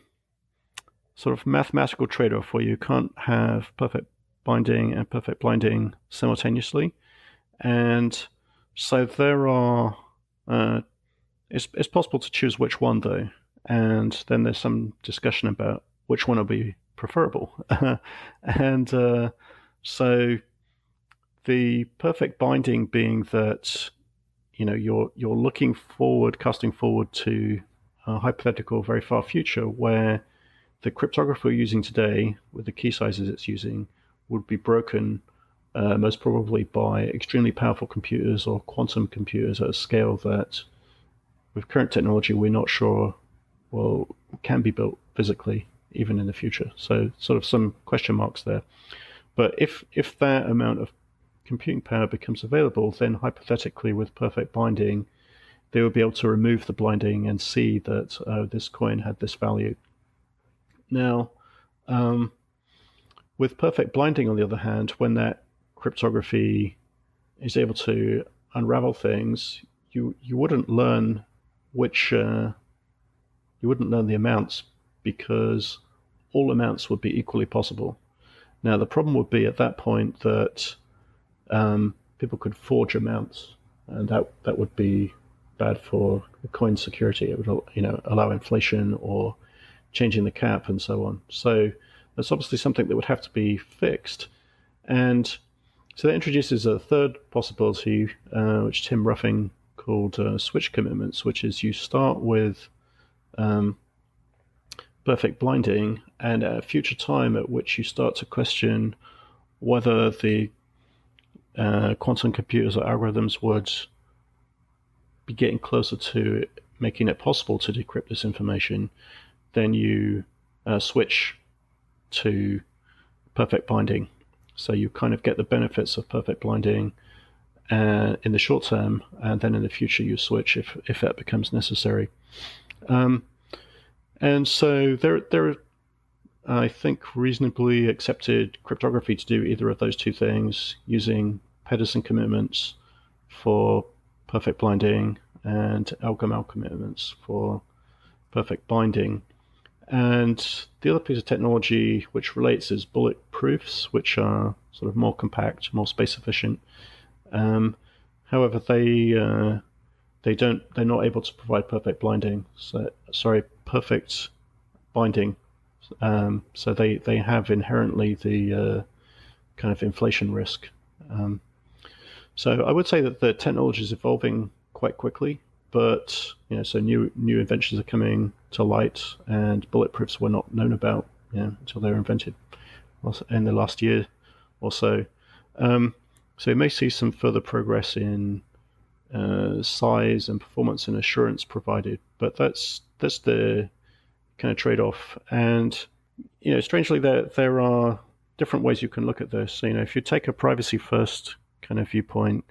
sort of mathematical trade-off where you can't have perfect binding and perfect blinding simultaneously. And so there are, it's possible to choose which one though. And then there's some discussion about which one will be preferable. And so the perfect binding being that, you're looking forward, casting forward to a hypothetical very far future where the cryptography we're using today, with the key sizes it's using, would be broken most probably by extremely powerful computers or quantum computers at a scale that, with current technology, we're not sure can be built physically even in the future. So sort of some question marks there. But if that amount of computing power becomes available, then hypothetically with perfect binding, they would be able to remove the blinding and see that this coin had this value. Now, with perfect blinding, on the other hand, when that cryptography is able to unravel things, you wouldn't learn which you wouldn't know the amounts because all amounts would be equally possible. Now, the problem would be at that point that people could forge amounts, and that would be bad for the coin security. It would, allow inflation or changing the cap and so on. So that's obviously something that would have to be fixed. And so that introduces a third possibility, which Tim Ruffing called switch commitments, which is you start with perfect blinding, and at a future time at which you start to question whether the quantum computers or algorithms would be getting closer to making it possible to decrypt this information, then you switch to perfect blinding. So you kind of get the benefits of perfect blinding in the short term, and then in the future you switch if that becomes necessary. And so there are, I think, reasonably accepted cryptography to do either of those two things, using Pedersen commitments for perfect blinding and Elgamal commitments for perfect binding. And the other piece of technology which relates is bullet proofs, which are sort of more compact, more space efficient. However, they're not able to provide perfect blinding. Perfect binding. So they have inherently the kind of inflation risk. So I would say that the technology is evolving quite quickly, but so new inventions are coming to light, and bulletproofs were not known about until they were invented in the last year or so. So you may see some further progress in size and performance and assurance provided, but that's the kind of trade-off. And strangely, there are different ways you can look at this. So, if you take a privacy first kind of viewpoint,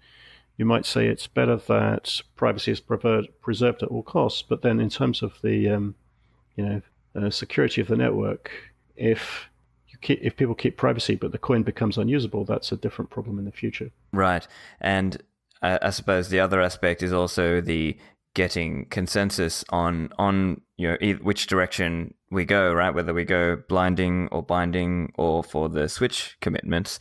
you might say it's better that privacy is preserved at all costs. But then, in terms of the security of the network, if people keep privacy but the coin becomes unusable, that's a different problem in the future. Right. And I suppose the other aspect is also the getting consensus on which direction we go, right? Whether we go blinding or binding or for the switch commitments.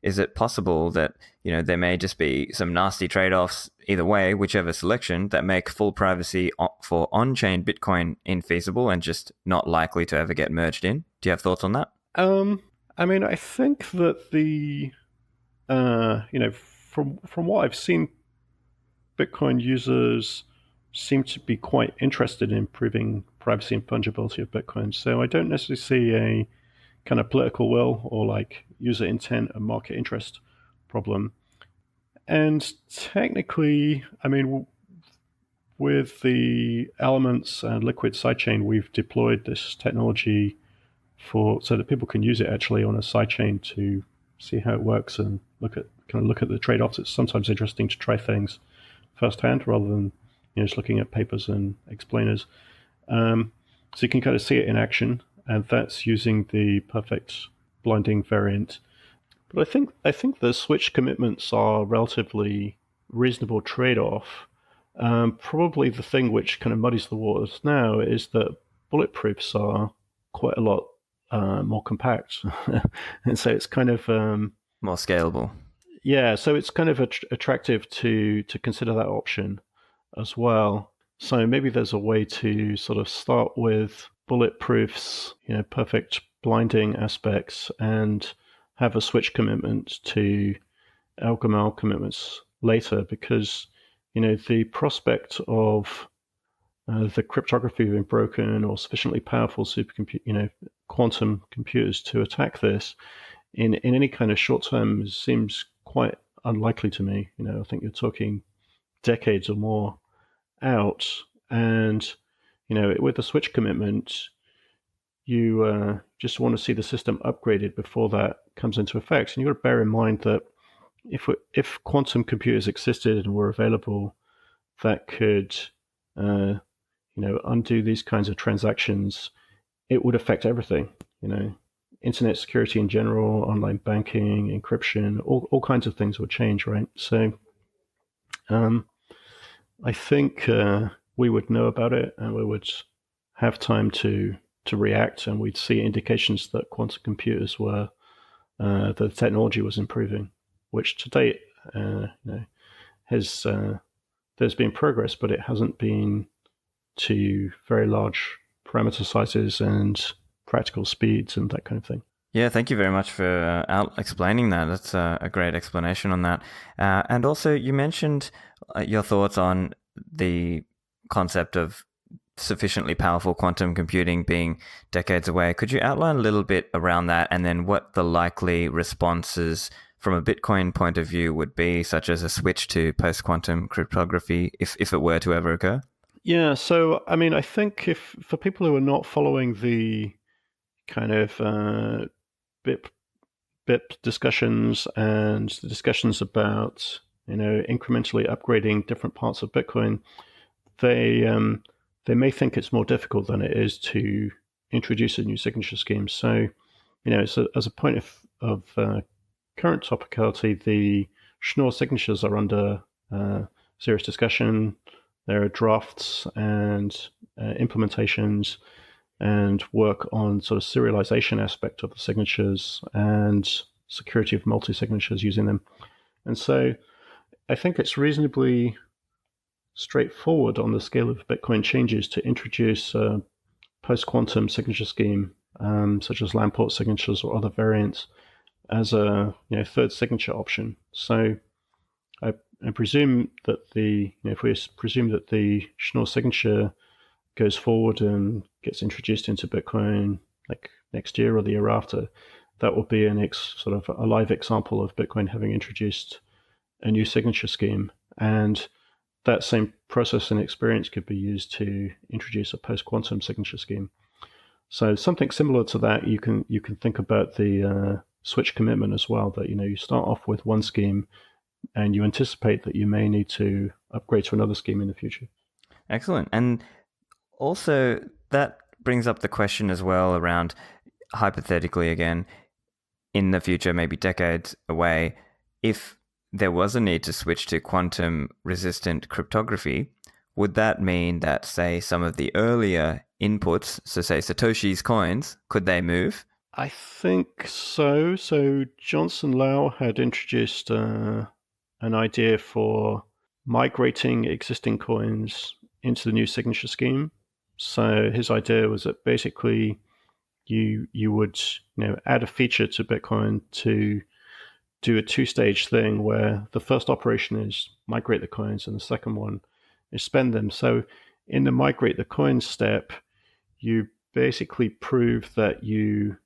Is it possible that there may just be some nasty trade-offs either way, whichever selection, that make full privacy for on-chain Bitcoin infeasible and just not likely to ever get merged in? Do you have thoughts on that? I think that the from what I've seen, Bitcoin users seem to be quite interested in improving privacy and fungibility of Bitcoin. So I don't necessarily see a kind of political will or like user intent and market interest problem. And technically, with the Elements and Liquid sidechain, we've deployed this technology so that people can use it actually on a sidechain to see how it works and look at the trade-offs. It's sometimes interesting to try things firsthand rather than just looking at papers and explainers. So you can kind of see it in action, and that's using the perfect blinding variant. But I think the switch commitments are a relatively reasonable trade-off. Probably the thing which kind of muddies the waters now is that bulletproofs are quite a lot more compact, and so it's kind of more scalable. Yeah, so it's kind of attractive to consider that option as well. So maybe there's a way to sort of start with bulletproofs, perfect blinding aspects, and have a switch commitment to Elgamal commitments later, because the prospect of the cryptography being broken or sufficiently powerful quantum computers to attack this in any kind of short term seems quite unlikely to me. I think you're talking decades or more out, and with the switch commitment, you just want to see the system upgraded before that comes into effect. And you've got to bear in mind that if quantum computers existed and were available that could undo these kinds of transactions, it would affect everything. Internet security in general, online banking, encryption, all kinds of things would change, right? So I think we would know about it and we would have time to react, and we'd see indications that quantum computers were the technology was improving, which to date has there's been progress, but it hasn't been to very large parameter sizes and practical speeds and that kind of thing. Yeah, thank you very much for explaining that. That's a great explanation on that. And also, you mentioned your thoughts on the concept of sufficiently powerful quantum computing being decades away. Could you outline a little bit around that, and then what the likely responses from a Bitcoin point of view would be, such as a switch to post-quantum cryptography, if it were to ever occur? Yeah, so I mean, I think if for people who are not following the kind of BIP discussions and the discussions about incrementally upgrading different parts of Bitcoin, they may think it's more difficult than it is to introduce a new signature scheme. So, so as a point of current topicality, the Schnorr signatures are under serious discussion. There are drafts and implementations and work on sort of serialization aspect of the signatures and security of multi-signatures using them. And so I think it's reasonably straightforward on the scale of Bitcoin changes to introduce a post-quantum signature scheme, such as Lamport signatures or other variants, as a third signature option. So I presume that if we presume that the Schnorr signature goes forward and gets introduced into Bitcoin like next year or the year after, that will be sort of a live example of Bitcoin having introduced a new signature scheme. And that same process and experience could be used to introduce a post-quantum signature scheme. So something similar to that, you can think about the switch commitment as well, that you start off with one scheme and you anticipate that you may need to upgrade to another scheme in the future. Excellent. And also, that brings up the question as well around, hypothetically again, in the future, maybe decades away, if there was a need to switch to quantum-resistant cryptography, would that mean that, say, some of the earlier inputs, so say Satoshi's coins, could they move? I think so. So Johnson Lau had introduced an idea for migrating existing coins into the new signature scheme. So his idea was that basically you would add a feature to Bitcoin to do a two-stage thing where the first operation is migrate the coins and the second one is spend them. So in the migrate the coins step, you basically prove that you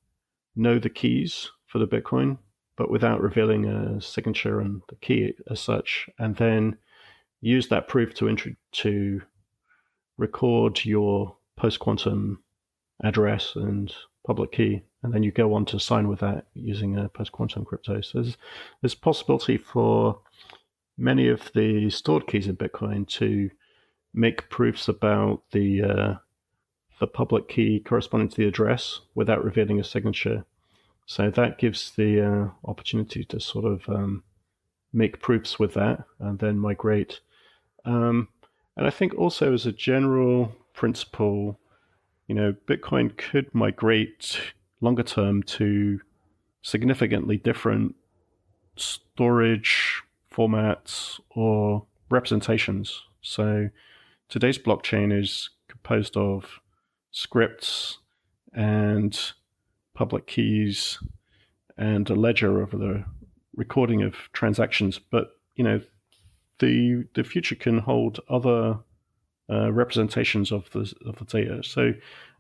know the keys for the Bitcoin, but without revealing a signature and the key as such, and then use that proof to record your post-quantum address and public key, and then you go on to sign with that using a post-quantum crypto. So there's possibility for many of the stored keys in Bitcoin to make proofs about the public key corresponding to the address without revealing a signature. So that gives the opportunity to sort of make proofs with that and then migrate. And I think also as a general principle, Bitcoin could migrate longer term to significantly different storage formats or representations. So today's blockchain is composed of scripts and public keys and a ledger of the recording of transactions. But the future can hold other representations of the data. So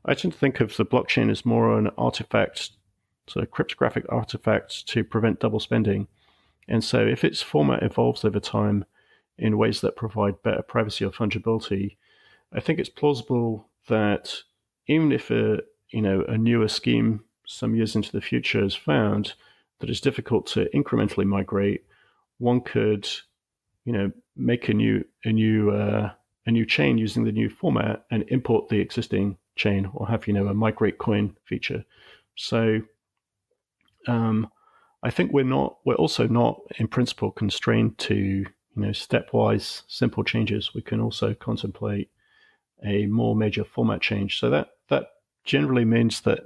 I tend to think of the blockchain as more an artifact, so a cryptographic artifact to prevent double spending. And so if its format evolves over time in ways that provide better privacy or fungibility, I think it's plausible that even if a newer scheme some years into the future is found that it's difficult to incrementally migrate, one could make a new chain using the new format and import the existing chain, or have a migrate coin feature. So I think we're also not in principle constrained to stepwise simple changes. We can also contemplate a more major format change. So that generally means that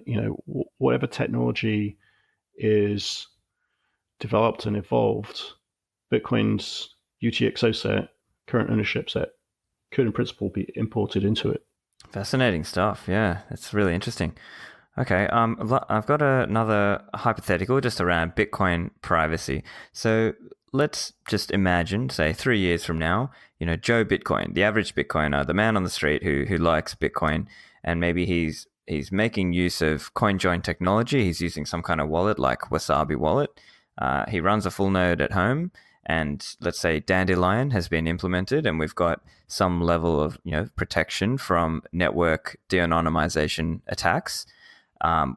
whatever technology is developed and evolved, Bitcoin's UTXO set, current ownership set, could in principle be imported into it. Fascinating stuff. Yeah, it's really interesting. Okay, I've got another hypothetical just around Bitcoin privacy. So let's just imagine, say, 3 years from now, Joe Bitcoin, the average Bitcoiner, the man on the street who likes Bitcoin, and maybe he's making use of CoinJoin technology. He's using some kind of wallet like Wasabi Wallet. He runs a full node at home, and let's say Dandelion has been implemented, and we've got some level of protection from network de-anonymization attacks.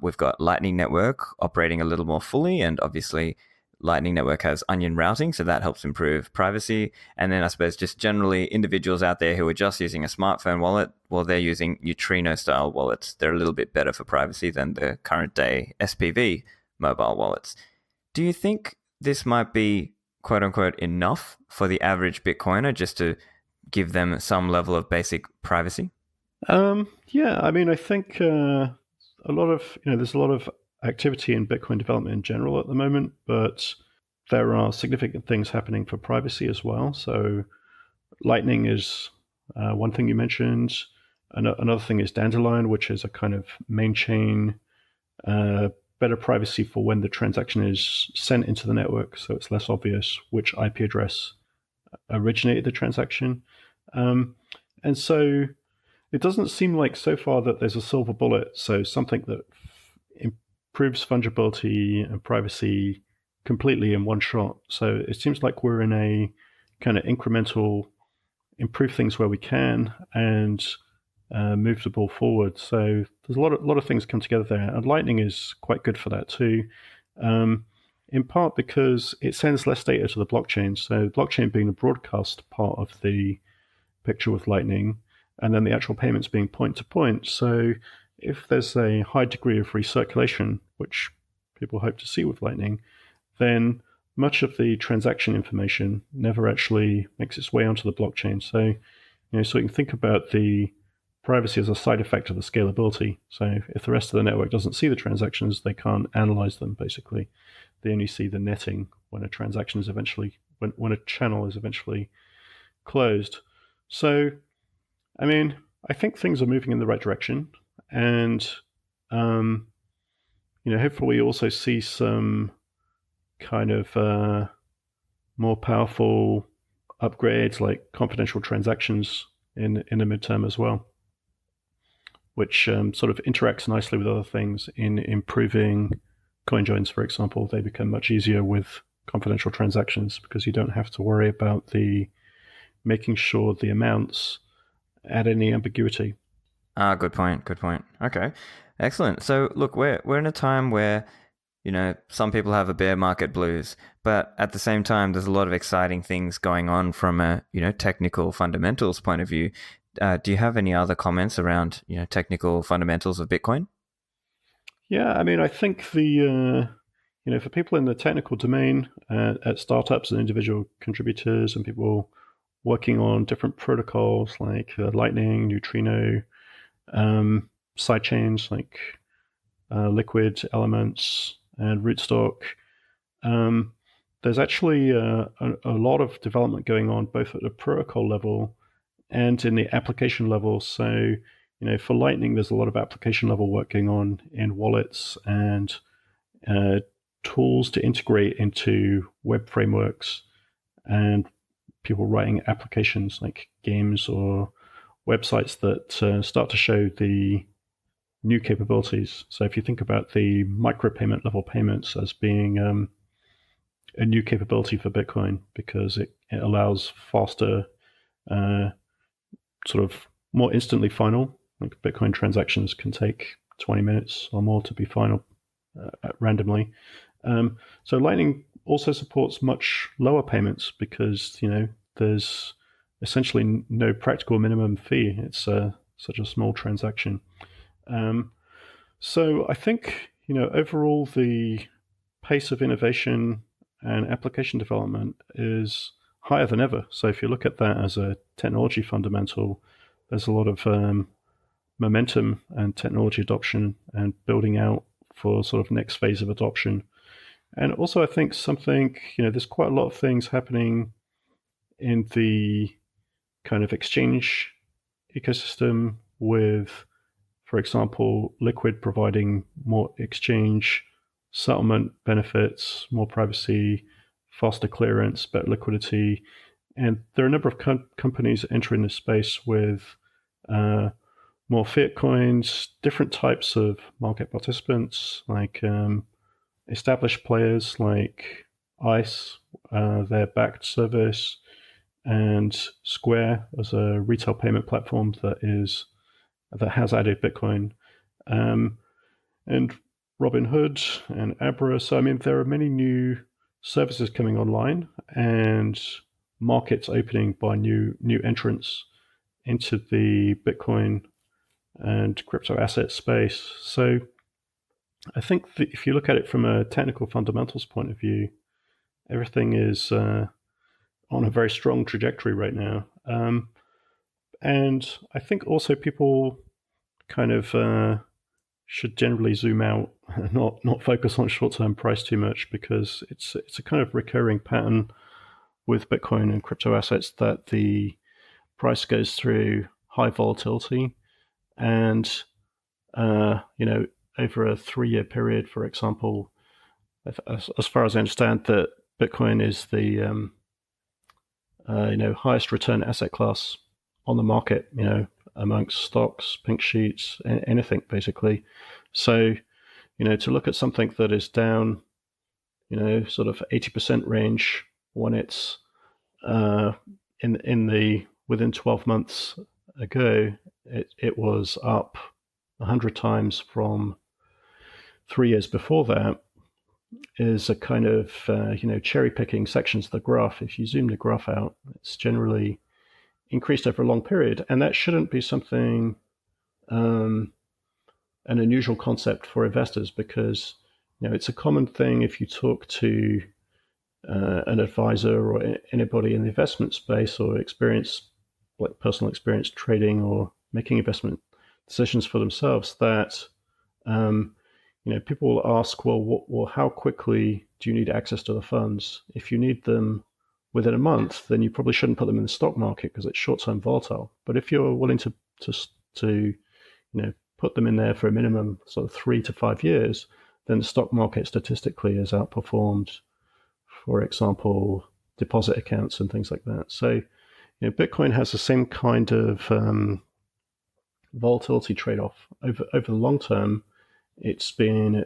We've got Lightning Network operating a little more fully, and obviously Lightning Network has onion routing, so that helps improve privacy. And then I suppose just generally individuals out there who are just using a smartphone wallet, well, they're using Neutrino-style wallets. They're a little bit better for privacy than the current day SPV mobile wallets. Do you think this might be quote unquote enough for the average Bitcoiner just to give them some level of basic privacy? Yeah, I mean, I think there's a lot of activity in Bitcoin development in general at the moment, but there are significant things happening for privacy as well. So Lightning is one thing you mentioned. Another thing is Dandelion, which is a kind of main chain, better privacy for when the transaction is sent into the network, so it's less obvious which IP address originated the transaction. And so it doesn't seem like so far that there's a silver bullet, so something that improves fungibility and privacy completely in one shot. So it seems like we're in a kind of incremental improve things where we can and move the ball forward. So there's a lot of things come together there, and Lightning is quite good for that too. In part because it sends less data to the blockchain. So blockchain being the broadcast part of the picture with Lightning, and then the actual payments being point to point. So if there's a high degree of recirculation, which people hope to see with Lightning, then much of the transaction information never actually makes its way onto the blockchain. So, so you can think about the privacy as a side effect of the scalability. So if the rest of the network doesn't see the transactions, they can't analyze them, basically. They only see the netting when a transaction is eventually, when a channel is eventually closed. So, I mean, I think things are moving in the right direction, and hopefully we also see some kind of more powerful upgrades like confidential transactions in the midterm as well, which sort of interacts nicely with other things in improving coin joins, for example. They become much easier with confidential transactions because you don't have to worry about the making sure the amounts add any ambiguity. Good point. Good point. Okay, excellent. So look, we're in a time where some people have a bear market blues, but at the same time, there's a lot of exciting things going on from a technical fundamentals point of view. Do you have any other comments around technical fundamentals of Bitcoin? Yeah, I mean, I think the for people in the technical domain at startups and individual contributors and people working on different protocols like Lightning, Neutrino, sidechains like Liquid, Elements, and Rootstock. There's actually a lot of development going on both at the protocol level and in the application level. So, for Lightning, there's a lot of application level work going on in wallets and tools to integrate into web frameworks and people writing applications like games or websites that start to show the new capabilities. So if you think about the micropayment level payments as being a new capability for Bitcoin because it allows faster, sort of more instantly final. Like Bitcoin transactions can take 20 minutes or more to be final randomly. So Lightning also supports much lower payments because there's essentially no practical minimum fee. It's such a small transaction. So I think overall the pace of innovation and application development is higher than ever. So if you look at that as a technology fundamental, there's a lot of momentum and technology adoption and building out for sort of next phase of adoption. And also, I think there's quite a lot of things happening in the kind of exchange ecosystem with, for example, Liquid providing more exchange settlement benefits, more privacy, faster clearance, better liquidity. And there are a number of companies entering this space with more fiat coins, different types of market participants, like established players like ICE, their backed service, and Square as a retail payment platform that has added Bitcoin, and Robinhood and Abra. So I mean, there are many new services coming online and markets opening by new entrants into the Bitcoin and crypto asset space. So I think that if you look at it from a technical fundamentals point of view, everything is on a very strong trajectory right now. And I think also people kind of should generally zoom out and not focus on short-term price too much, because it's a kind of recurring pattern with Bitcoin and crypto assets that the price goes through high volatility, and over a 3-year period, for example, as far as I understand, that Bitcoin is the highest return asset class on the market, amongst stocks, pink sheets, anything basically. So, to look at something that is down, sort of 80% range when it's within 12 months ago, it was up 100 times from 3 years before that, is a kind of cherry picking sections of the graph. If you zoom the graph out, it's generally increased over a long period, and that shouldn't be something an unusual concept for investors, because it's a common thing if you talk to an advisor or anybody in the investment space or personal experience trading or making investment decisions for themselves, that people will ask, well, how quickly do you need access to the funds? If you need them within a month, then you probably shouldn't put them in the stock market because it's short-term volatile. But if you're willing to put them in there for a minimum sort of 3 to 5 years, then the stock market statistically has outperformed, for example, deposit accounts and things like that. So, Bitcoin has the same kind of volatility trade-off. Over the long term, it's been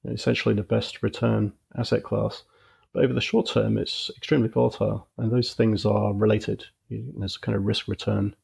essentially the best return asset class. But over the short term, it's extremely volatile, and those things are related. There's a kind of risk-return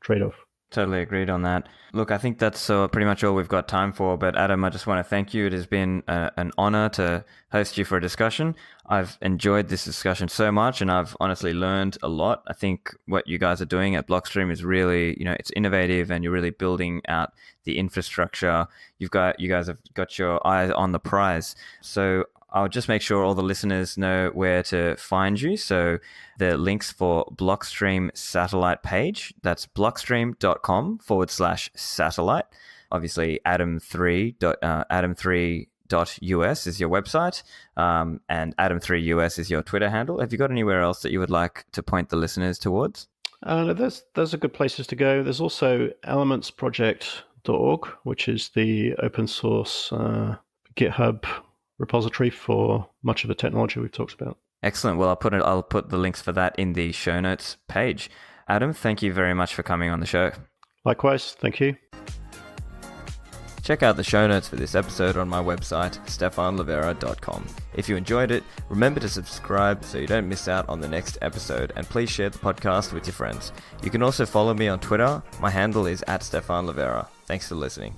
trade-off. Totally agreed on that. Look, I think that's pretty much all we've got time for. But Adam, I just want to thank you. It has been an honor to host you for a discussion. I've enjoyed this discussion so much, and I've honestly learned a lot. I think what you guys are doing at Blockstream is really, it's innovative, and you're really building out the infrastructure. You guys have got your eyes on the prize. So I'll just make sure all the listeners know where to find you. So the links for Blockstream satellite page, that's blockstream.com/satellite. Obviously, adam3.us is your website, and adam3us is your Twitter handle. Have you got anywhere else that you would like to point the listeners towards? Those are good places to go. There's also elementsproject.org, which is the open source GitHub repository for much of the technology we've talked about. Excellent. Well, I'll put the links for that in the show notes page. Adam, thank you very much for coming on the show. Likewise, thank you. Check out the show notes for this episode on my website, stephanlivera.com. If you enjoyed it, remember to subscribe so you don't miss out on the next episode, and please share the podcast with your friends. You can also follow me on Twitter. My handle is @StephanLivera. Thanks for listening.